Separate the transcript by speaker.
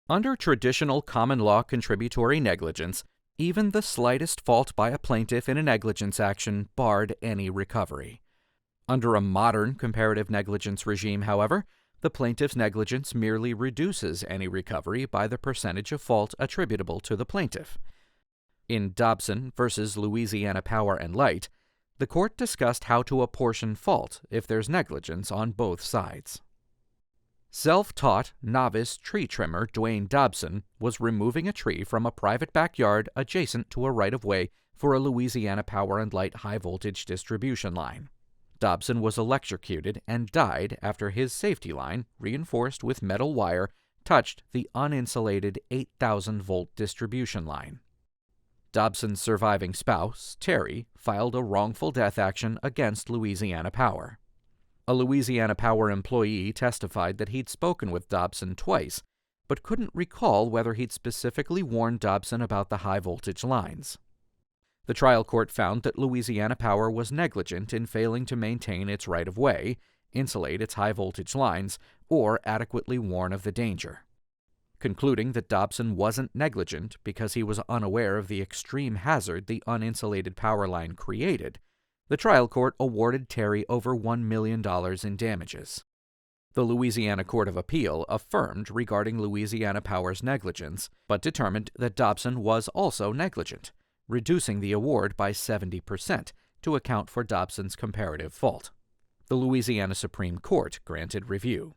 Speaker 1: Under traditional common law contributory negligence, even the slightest fault by a plaintiff in a negligence action barred any recovery. Under a modern comparative negligence regime, however, the plaintiff's negligence merely reduces any recovery by the percentage of fault attributable to the plaintiff. In Dobson v. Louisiana Power and Light, the court discussed how to apportion fault if there's negligence on both sides. Self-taught novice tree trimmer Dwane Dobson was removing a tree from a private backyard adjacent to a right-of-way for a Louisiana Power and Light high-voltage distribution line. Dobson was electrocuted and died after his safety line, reinforced with metal wire, touched the uninsulated 8,000-volt distribution line. Dobson's surviving spouse, Terry, filed a wrongful death action against Louisiana Power. A Louisiana Power employee testified that he'd spoken with Dobson twice, but couldn't recall whether he'd specifically warned Dobson about the high-voltage lines. The trial court found that Louisiana Power was negligent in failing to maintain its right-of-way, insulate its high-voltage lines, or adequately warn of the danger. Concluding that Dobson wasn't negligent because he was unaware of the extreme hazard the uninsulated power line created, the trial court awarded Terry over $1 million in damages. The Louisiana Court of Appeal affirmed regarding Louisiana Power's negligence, but determined that Dobson was also negligent, reducing the award by 70% to account for Dobson's comparative fault. The Louisiana Supreme Court granted review.